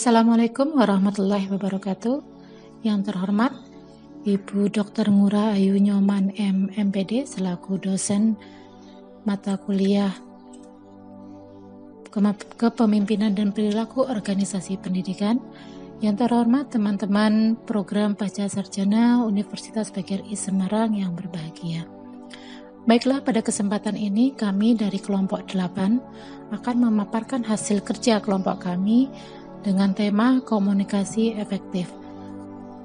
Assalamualaikum warahmatullahi wabarakatuh. Yang terhormat Ibu Dr. Ngurah Ayu Nyoman MPD selaku dosen mata kuliah Kepemimpinan dan Perilaku Organisasi Pendidikan. Yang terhormat teman-teman program Pasca Sarjana Universitas PGRI Semarang yang berbahagia. Baiklah, pada kesempatan ini kami dari kelompok 8 akan memaparkan hasil kerja kelompok kami dengan tema komunikasi efektif.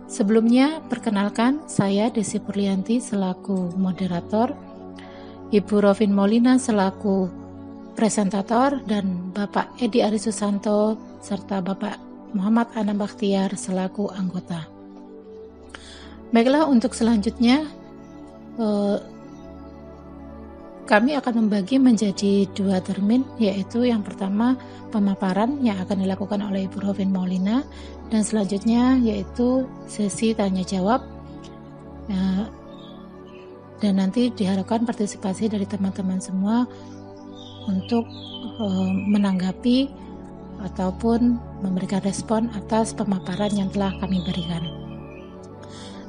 Sebelumnya, perkenalkan saya Desi Purlianti selaku moderator, Ibu Rovin Molina selaku presentator, dan Bapak Edi Arisusanto serta Bapak Muhammad Anam Bakhtiar selaku anggota. Baiklah, untuk selanjutnya kami akan membagi menjadi 2 termin, yaitu yang pertama pemaparan yang akan dilakukan oleh Ibu Rovin Maulina, dan selanjutnya yaitu sesi tanya jawab, dan nanti diharapkan partisipasi dari teman-teman semua untuk menanggapi ataupun memberikan respon atas pemaparan yang telah kami berikan.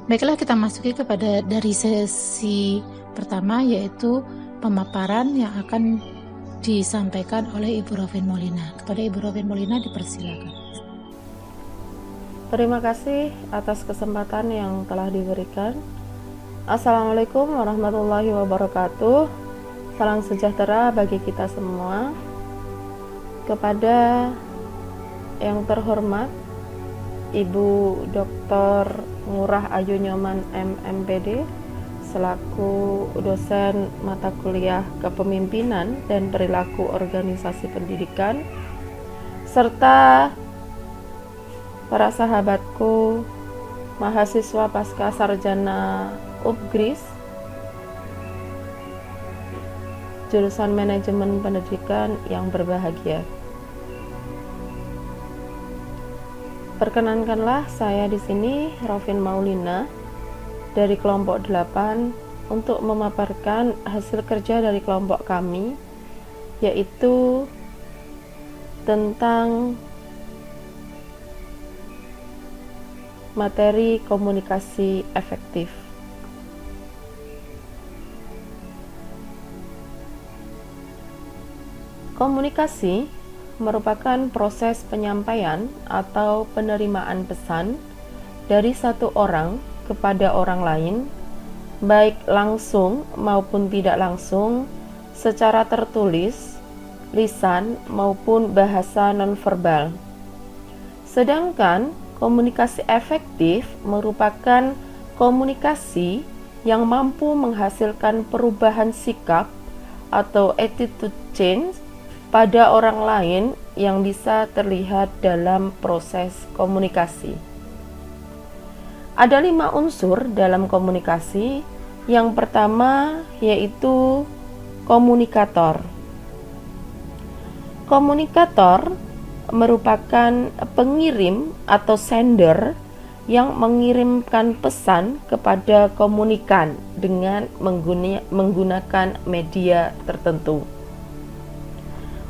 Baiklah, kita masuki kepada dari sesi pertama, yaitu pemaparan yang akan disampaikan oleh Ibu Rovin Molina. Kepada Ibu Rovin Molina dipersilakan. Terima kasih atas kesempatan yang telah diberikan. Assalamualaikum warahmatullahi wabarakatuh. Salam sejahtera bagi kita semua. Kepada yang terhormat Ibu Dr. Ngurah Ayu Nyoman MPD selaku dosen mata kuliah Kepemimpinan dan Perilaku Organisasi Pendidikan, serta para sahabatku mahasiswa pasca sarjana UPGRIS jurusan Manajemen Pendidikan yang berbahagia. Perkenankanlah saya di sini Rovin Maulina dari kelompok 8 untuk memaparkan hasil kerja dari kelompok kami, yaitu tentang materi komunikasi efektif. Komunikasi merupakan proses penyampaian atau penerimaan pesan dari satu orang kepada orang lain, baik langsung maupun tidak langsung, secara tertulis, lisan maupun bahasa nonverbal. Sedangkan komunikasi efektif merupakan komunikasi yang mampu menghasilkan perubahan sikap atau attitude change pada orang lain yang bisa terlihat dalam proses komunikasi. Ada 5 unsur dalam komunikasi. Yang pertama yaitu komunikator. Komunikator merupakan pengirim atau sender yang mengirimkan pesan kepada komunikan dengan menggunakan media tertentu.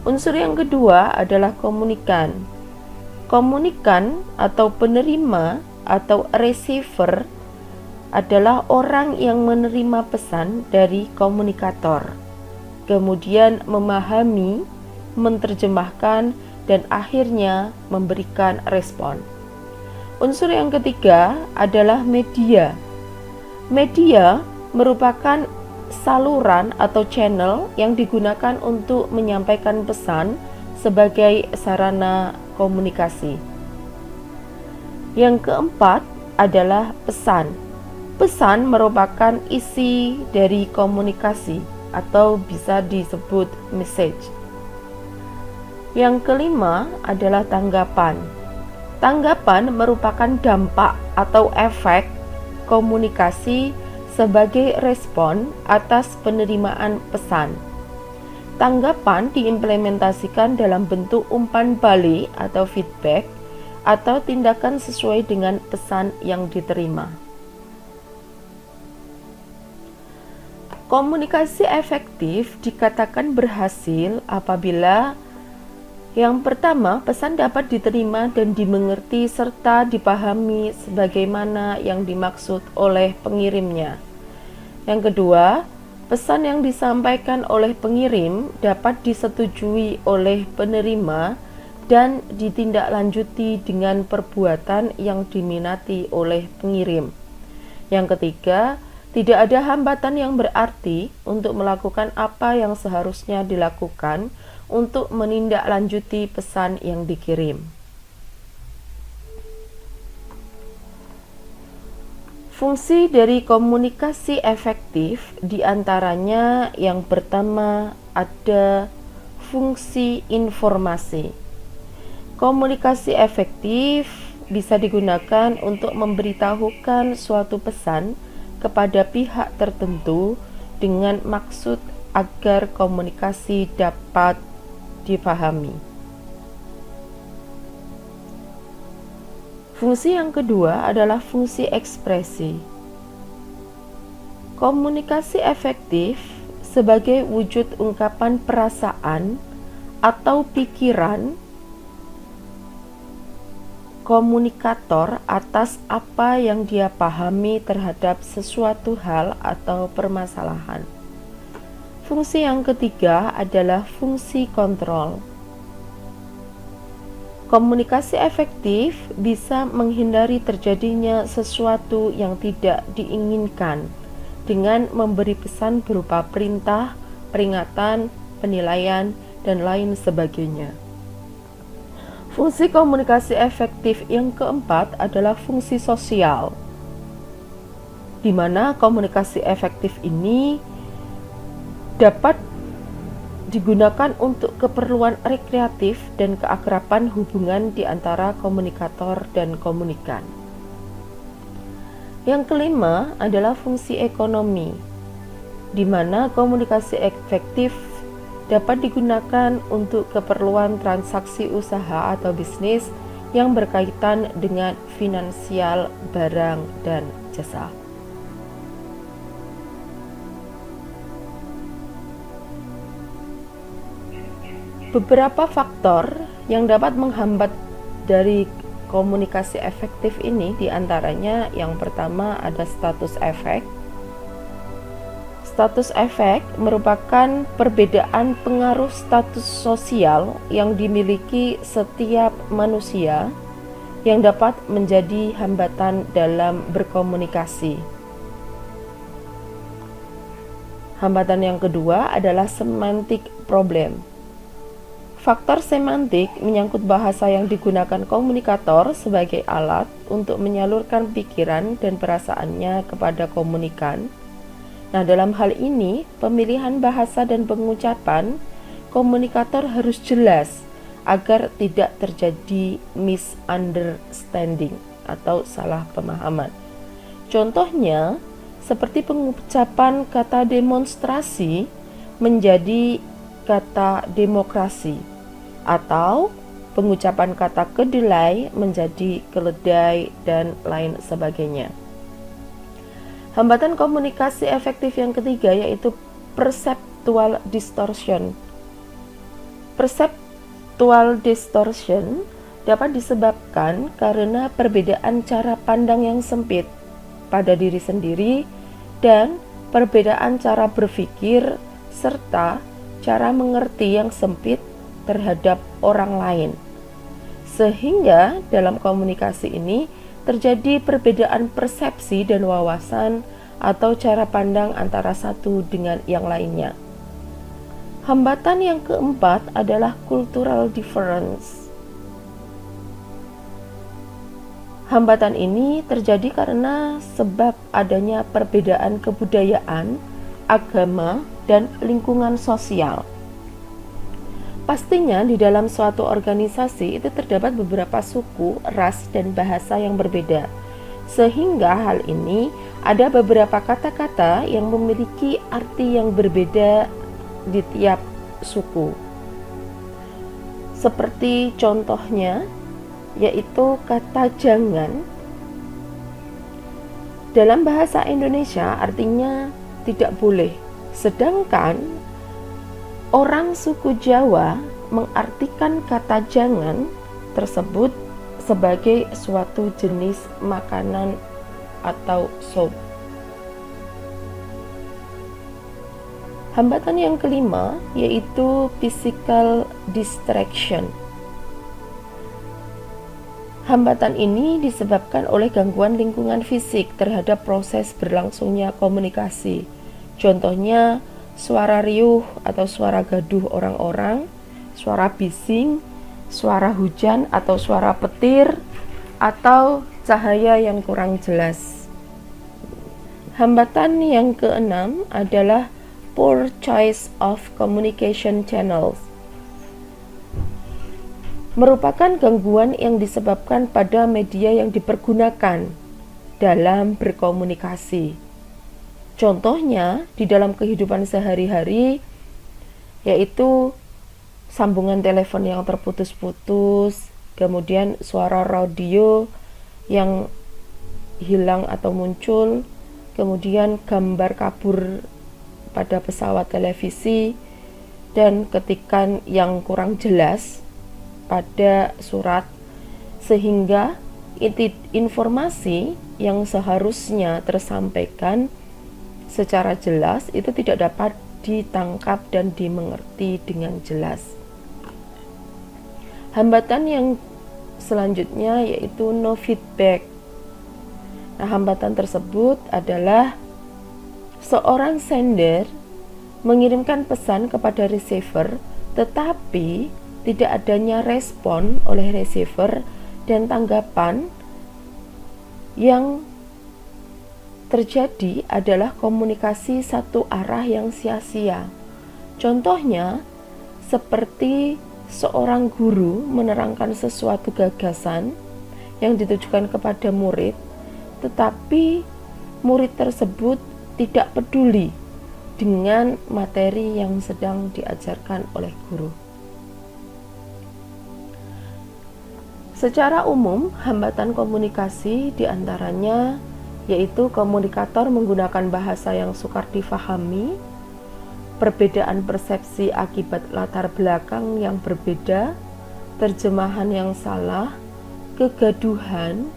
Unsur yang kedua adalah komunikan. Komunikan atau penerima atau receiver adalah orang yang menerima pesan dari komunikator, kemudian memahami, menerjemahkan, dan akhirnya memberikan respon. Unsur yang ketiga adalah media. Media merupakan saluran atau channel yang digunakan untuk menyampaikan pesan sebagai sarana komunikasi. Yang keempat adalah pesan. Pesan merupakan isi dari komunikasi atau bisa disebut message. Yang kelima adalah tanggapan. Tanggapan merupakan dampak atau efek komunikasi sebagai respon atas penerimaan pesan. Tanggapan diimplementasikan dalam bentuk umpan balik atau feedback atau tindakan sesuai dengan pesan yang diterima. Komunikasi efektif dikatakan berhasil apabila Yang pertama, pesan dapat diterima dan dimengerti serta dipahami sebagaimana yang dimaksud oleh pengirimnya. Yang kedua, pesan yang disampaikan oleh pengirim dapat disetujui oleh penerima dan ditindaklanjuti dengan perbuatan yang diminati oleh pengirim. Yang ketiga, tidak ada hambatan yang berarti untuk melakukan apa yang seharusnya dilakukan untuk menindaklanjuti pesan yang dikirim. Fungsi dari komunikasi efektif diantaranya yang pertama ada fungsi informasi. Komunikasi efektif bisa digunakan untuk memberitahukan suatu pesan kepada pihak tertentu dengan maksud agar komunikasi dapat dipahami. Fungsi yang kedua adalah fungsi ekspresi. Komunikasi efektif sebagai wujud ungkapan perasaan atau pikiran komunikator atas apa yang dia pahami terhadap sesuatu hal atau permasalahan. Fungsi yang ketiga adalah fungsi kontrol. Komunikasi efektif bisa menghindari terjadinya sesuatu yang tidak diinginkan dengan memberi pesan berupa perintah, peringatan, penilaian, dan lain sebagainya. Fungsi komunikasi efektif yang keempat adalah fungsi sosial, di mana komunikasi efektif ini dapat digunakan untuk keperluan rekreatif dan keakraban hubungan di antara komunikator dan komunikan. Yang kelima adalah fungsi ekonomi, di mana komunikasi efektif dapat digunakan untuk keperluan transaksi usaha atau bisnis yang berkaitan dengan finansial barang dan jasa. Beberapa faktor yang dapat menghambat dari komunikasi efektif ini diantaranya yang pertama ada status efek. Status efek merupakan perbedaan pengaruh status sosial yang dimiliki setiap manusia yang dapat menjadi hambatan dalam berkomunikasi. Hambatan yang kedua adalah semantic problem. Faktor semantik menyangkut bahasa yang digunakan komunikator sebagai alat untuk menyalurkan pikiran dan perasaannya kepada komunikan. Nah, dalam hal ini, pemilihan bahasa dan pengucapan komunikator harus jelas agar tidak terjadi misunderstanding atau salah pemahaman. Contohnya, seperti pengucapan kata demonstrasi menjadi kata demokrasi, atau pengucapan kata kedelai menjadi keledai, dan lain sebagainya. Hambatan komunikasi efektif yang ketiga yaitu perceptual distortion. Perceptual distortion dapat disebabkan karena perbedaan cara pandang yang sempit pada diri sendiri dan perbedaan cara berpikir serta cara mengerti yang sempit terhadap orang lain. Sehingga dalam komunikasi ini terjadi perbedaan persepsi dan wawasan atau cara pandang antara satu dengan yang lainnya. Hambatan yang keempat adalah cultural difference. Hambatan ini terjadi karena sebab adanya perbedaan kebudayaan, agama, dan lingkungan sosial. Pastinya di dalam suatu organisasi itu terdapat beberapa suku, ras, dan bahasa yang berbeda. Sehingga hal ini ada beberapa kata-kata yang memiliki arti yang berbeda di tiap suku. Seperti contohnya yaitu kata jangan. Dalam bahasa Indonesia artinya tidak boleh. Sedangkan orang suku Jawa mengartikan kata jangan tersebut sebagai suatu jenis makanan atau sop. Hambatan yang kelima yaitu physical distraction. Hambatan ini disebabkan oleh gangguan lingkungan fisik terhadap proses berlangsungnya komunikasi. Contohnya, suara riuh atau suara gaduh orang-orang, suara bising, suara hujan atau suara petir, atau cahaya yang kurang jelas. Hambatan yang keenam adalah poor choice of communication channels. Merupakan gangguan yang disebabkan pada media yang dipergunakan dalam berkomunikasi. Contohnya di dalam kehidupan sehari-hari yaitu sambungan telepon yang terputus-putus, kemudian suara radio yang hilang atau muncul, kemudian gambar kabur pada pesawat televisi, dan ketikan yang kurang jelas pada surat, sehingga informasi yang seharusnya tersampaikan secara jelas itu tidak dapat ditangkap dan dimengerti dengan jelas. Hambatan yang selanjutnya yaitu no feedback. Nah, hambatan tersebut adalah seorang sender mengirimkan pesan kepada receiver, tetapi tidak adanya respon oleh receiver dan tanggapan. Yang terjadi adalah komunikasi satu arah yang sia-sia. Contohnya, seperti seorang guru menerangkan sesuatu gagasan yang ditujukan kepada murid, tetapi murid tersebut tidak peduli dengan materi yang sedang diajarkan oleh guru. Secara umum, hambatan komunikasi diantaranya yaitu komunikator menggunakan bahasa yang sukar difahami, perbedaan persepsi akibat latar belakang yang berbeda, terjemahan yang salah, kegaduhan,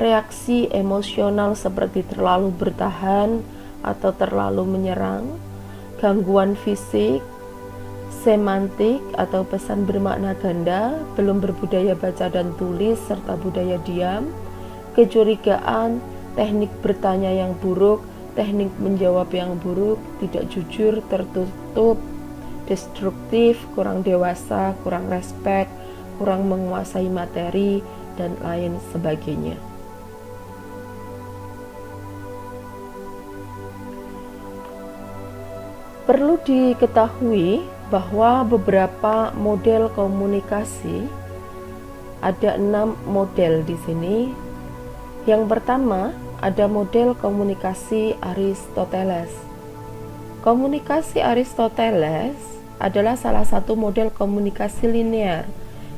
reaksi emosional seperti terlalu bertahan atau terlalu menyerang, gangguan fisik, semantik atau pesan bermakna ganda, belum berbudaya baca dan tulis serta budaya diam, kecurigaan, teknik bertanya yang buruk, teknik menjawab yang buruk, tidak jujur, tertutup, destruktif, kurang dewasa, kurang respek, kurang menguasai materi, dan lain sebagainya. Perlu diketahui bahwa beberapa model komunikasi, ada 6 model di sini. Yang pertama, ada model komunikasi Aristoteles. Komunikasi Aristoteles adalah salah satu model komunikasi linear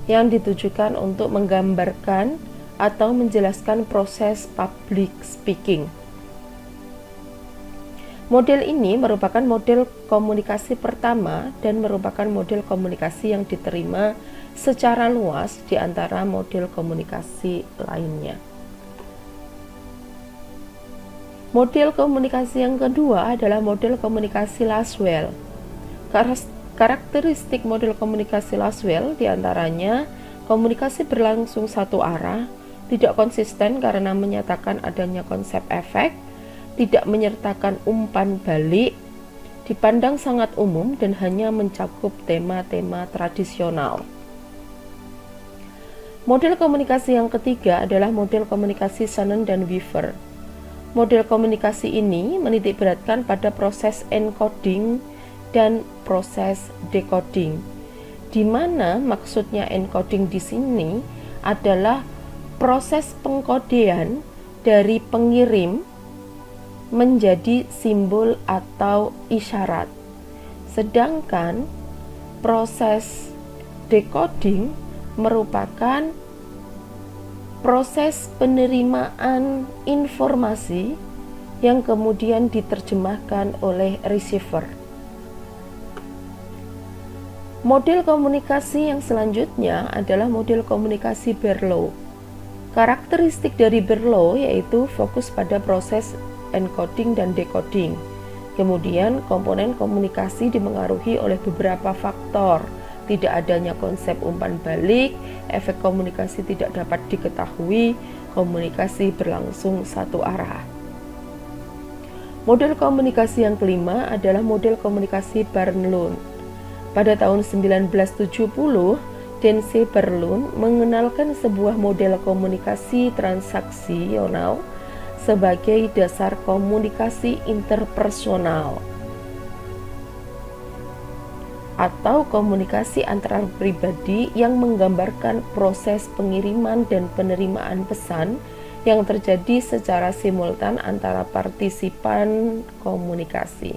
yang ditujukan untuk menggambarkan atau menjelaskan proses public speaking. Model ini merupakan model komunikasi pertama dan merupakan model komunikasi yang diterima secara luas di antara model komunikasi lainnya. Model komunikasi yang kedua adalah model komunikasi Laswell. Karakteristik model komunikasi Laswell diantaranya komunikasi berlangsung satu arah, tidak konsisten karena menyatakan adanya konsep efek, tidak menyertakan umpan balik, dipandang sangat umum dan hanya mencakup tema-tema tradisional. Model komunikasi yang ketiga adalah model komunikasi Shannon dan Weaver. Model komunikasi ini menitik beratkan pada proses encoding dan proses decoding, di mana maksudnya encoding di sini adalah proses pengkodean dari pengirim menjadi simbol atau isyarat. Sedangkan proses decoding merupakan proses penerimaan informasi yang kemudian diterjemahkan oleh receiver. Model komunikasi yang selanjutnya adalah model komunikasi Berlow. Karakteristik dari Berlow yaitu fokus pada proses encoding dan decoding. Kemudian komponen komunikasi dipengaruhi oleh beberapa faktor. Tidak adanya konsep umpan balik, efek komunikasi tidak dapat diketahui, komunikasi berlangsung satu arah. Model komunikasi yang kelima adalah model komunikasi Barn-Lund. Pada tahun 1970, Dense Berlun mengenalkan sebuah model komunikasi transaksional sebagai dasar komunikasi interpersonal atau komunikasi antar pribadi yang menggambarkan proses pengiriman dan penerimaan pesan yang terjadi secara simultan antara partisipan komunikasi.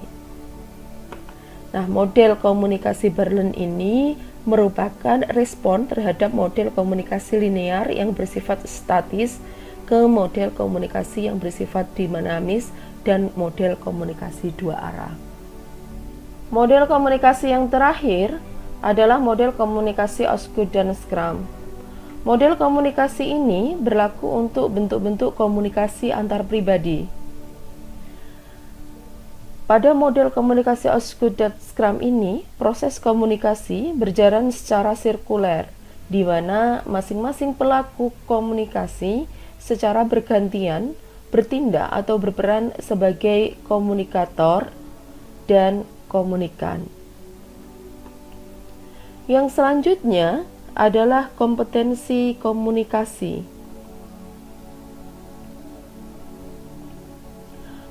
Nah, model komunikasi Berlin ini merupakan respon terhadap model komunikasi linear yang bersifat statis ke model komunikasi yang bersifat dinamis dan model komunikasi dua arah. Model komunikasi yang terakhir adalah model komunikasi Osgood dan Scrum. Model komunikasi ini berlaku untuk bentuk-bentuk komunikasi antar pribadi. Pada model komunikasi Osgood dan Scrum ini, proses komunikasi berjalan secara sirkuler, di mana masing-masing pelaku komunikasi secara bergantian bertindak atau berperan sebagai komunikator dan komunikan. Yang selanjutnya adalah kompetensi komunikasi.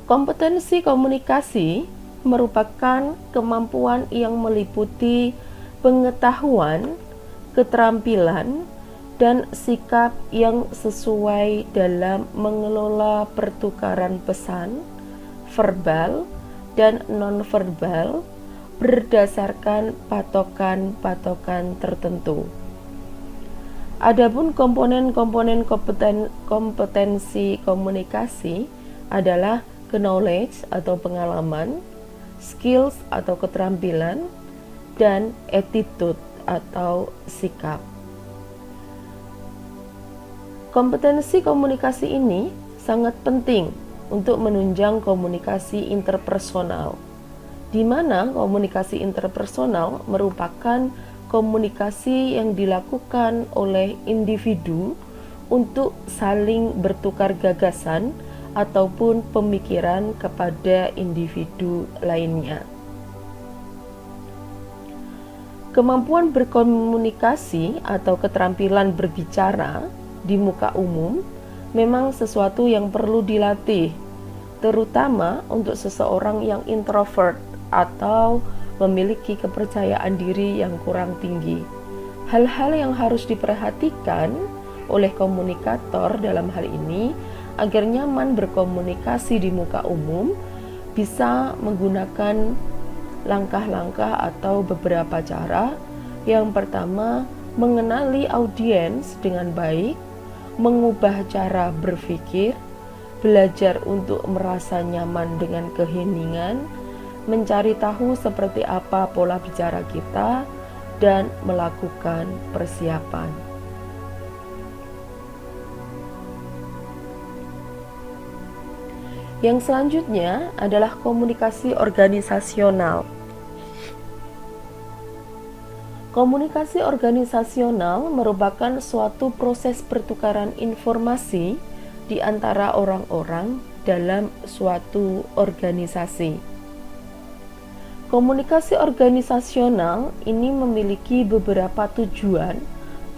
Kompetensi komunikasi merupakan kemampuan yang meliputi pengetahuan, keterampilan, dan sikap yang sesuai dalam mengelola pertukaran pesan, verbal dan nonverbal berdasarkan patokan-patokan tertentu. Adapun komponen-komponen kompetensi komunikasi adalah knowledge atau pengalaman, skills atau keterampilan, dan attitude atau sikap. Kompetensi komunikasi ini sangat penting untuk menunjang komunikasi interpersonal, di mana komunikasi interpersonal merupakan komunikasi yang dilakukan oleh individu untuk saling bertukar gagasan ataupun pemikiran kepada individu lainnya. Kemampuan berkomunikasi atau keterampilan berbicara di muka umum memang sesuatu yang perlu dilatih, terutama untuk seseorang yang introvert atau memiliki kepercayaan diri yang kurang tinggi. Hal-hal yang harus diperhatikan oleh komunikator dalam hal ini agar nyaman berkomunikasi di muka umum bisa menggunakan langkah-langkah atau beberapa cara. Yang pertama, mengenali audiens dengan baik, mengubah cara berpikir, belajar untuk merasa nyaman dengan keheningan, mencari tahu seperti apa pola bicara kita, dan melakukan persiapan. Yang selanjutnya adalah komunikasi organisasional. Komunikasi organisasional merupakan suatu proses pertukaran informasi di antara orang-orang dalam suatu organisasi. Komunikasi organisasional ini memiliki beberapa tujuan,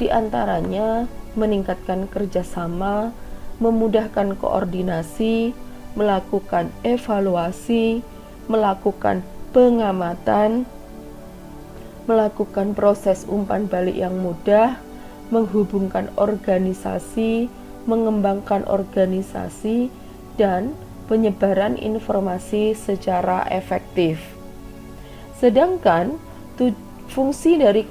di antaranya meningkatkan kerjasama, memudahkan koordinasi, melakukan evaluasi, melakukan pengamatan, melakukan proses umpan balik yang mudah, menghubungkan organisasi, mengembangkan organisasi, dan penyebaran informasi secara efektif. Sedangkan fungsi dari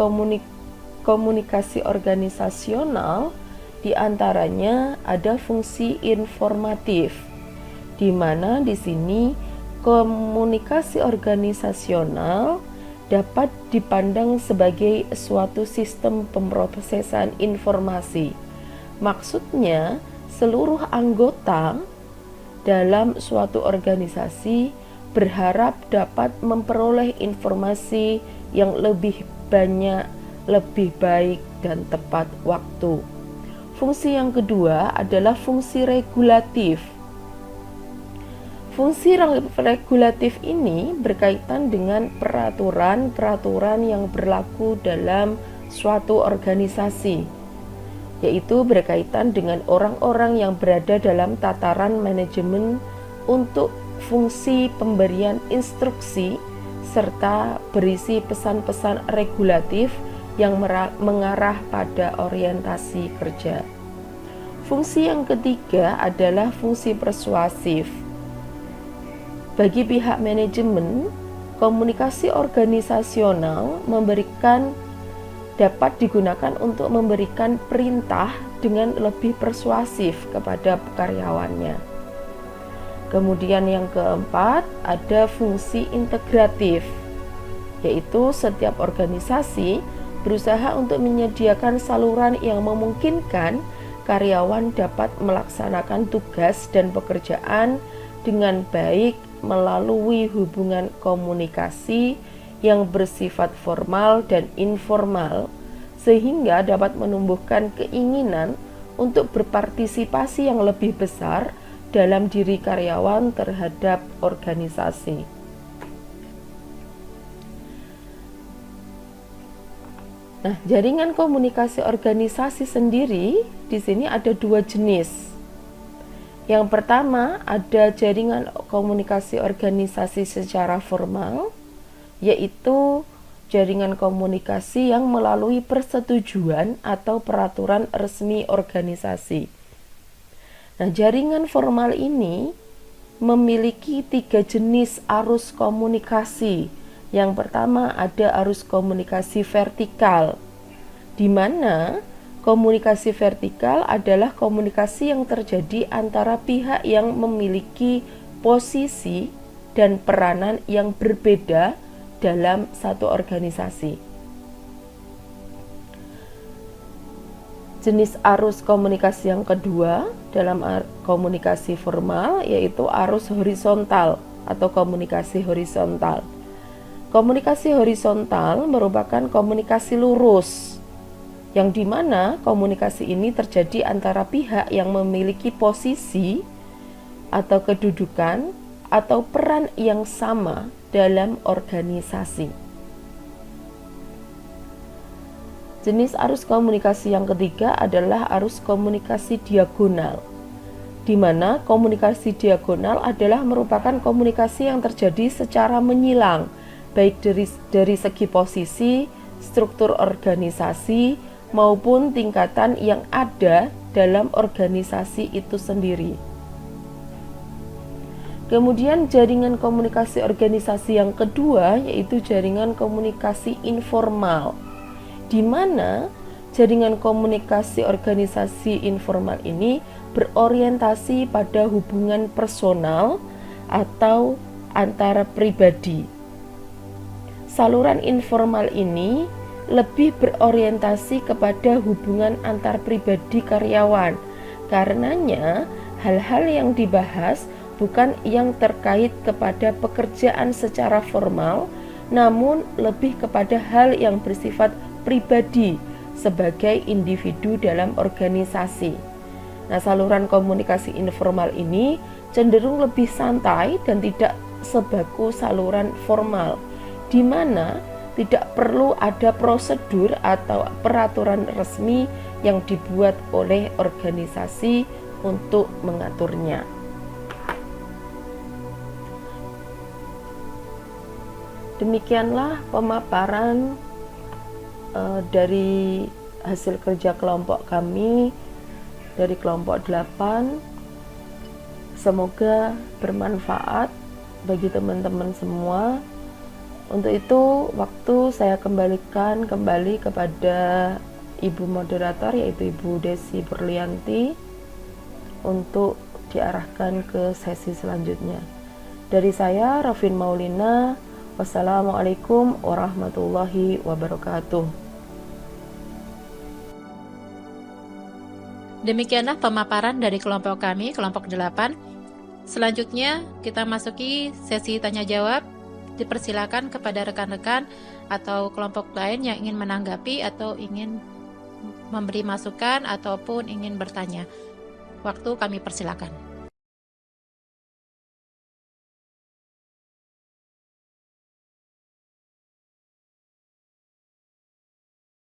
komunikasi organisasional diantaranya ada fungsi informatif, di mana di sini komunikasi organisasional dapat dipandang sebagai suatu sistem pemrosesan informasi. Maksudnya, seluruh anggota dalam suatu organisasi berharap dapat memperoleh informasi yang lebih banyak, lebih baik, dan tepat waktu. Fungsi yang kedua adalah fungsi regulatif. Fungsi regulatif ini berkaitan dengan peraturan-peraturan yang berlaku dalam suatu organisasi, yaitu berkaitan dengan orang-orang yang berada dalam tataran manajemen untuk fungsi pemberian instruksi serta berisi pesan-pesan regulatif yang mengarah pada orientasi kerja. Fungsi yang ketiga adalah fungsi persuasif. Bagi pihak manajemen, komunikasi organisasional dapat digunakan untuk memberikan perintah dengan lebih persuasif kepada karyawannya. Kemudian yang keempat, ada fungsi integratif, yaitu setiap organisasi berusaha untuk menyediakan saluran yang memungkinkan karyawan dapat melaksanakan tugas dan pekerjaan dengan baik melalui hubungan komunikasi yang bersifat formal dan informal, sehingga dapat menumbuhkan keinginan untuk berpartisipasi yang lebih besar dalam diri karyawan terhadap organisasi. Nah, jaringan komunikasi organisasi sendiri di sini ada dua jenis. Yang pertama, ada jaringan komunikasi organisasi secara formal, yaitu jaringan komunikasi yang melalui persetujuan atau peraturan resmi organisasi. Nah, jaringan formal ini memiliki 3 jenis arus komunikasi. Yang pertama, ada arus komunikasi vertikal, di mana komunikasi vertikal adalah komunikasi yang terjadi antara pihak yang memiliki posisi dan peranan yang berbeda dalam satu organisasi. Jenis arus komunikasi yang kedua dalam komunikasi formal yaitu arus horizontal atau komunikasi horizontal. Komunikasi horizontal merupakan komunikasi lurus, yang dimana komunikasi ini terjadi antara pihak yang memiliki posisi atau kedudukan atau peran yang sama dalam organisasi. Jenis arus komunikasi yang ketiga adalah arus komunikasi diagonal, di mana komunikasi diagonal adalah merupakan komunikasi yang terjadi secara menyilang, baik dari segi posisi, struktur organisasi, maupun tingkatan yang ada dalam organisasi itu sendiri. Kemudian jaringan komunikasi organisasi yang kedua yaitu jaringan komunikasi informal, di mana jaringan komunikasi organisasi informal ini berorientasi pada hubungan personal atau antara pribadi. Saluran informal ini lebih berorientasi kepada hubungan antar pribadi karyawan. Karenanya, hal-hal yang dibahas bukan yang terkait kepada pekerjaan secara formal, namun lebih kepada hal yang bersifat pribadi sebagai individu dalam organisasi. Nah, saluran komunikasi informal ini cenderung lebih santai dan tidak sebaku saluran formal, di mana tidak perlu ada prosedur atau peraturan resmi yang dibuat oleh organisasi untuk mengaturnya. Demikianlah pemaparan dari hasil kerja kelompok kami dari kelompok 8. Semoga bermanfaat bagi teman-teman semua. Untuk itu, waktu saya kembalikan kembali kepada Ibu Moderator, yaitu Ibu Desi Berlianti, untuk diarahkan ke sesi selanjutnya. Dari saya, Rafin Maulina, Wassalamualaikum warahmatullahi wabarakatuh. Demikianlah pemaparan dari kelompok kami, kelompok 8. Selanjutnya kita masuki sesi tanya jawab. Dipersilakan kepada rekan-rekan atau kelompok lain yang ingin menanggapi atau ingin memberi masukan ataupun ingin bertanya. Waktu kami persilakan.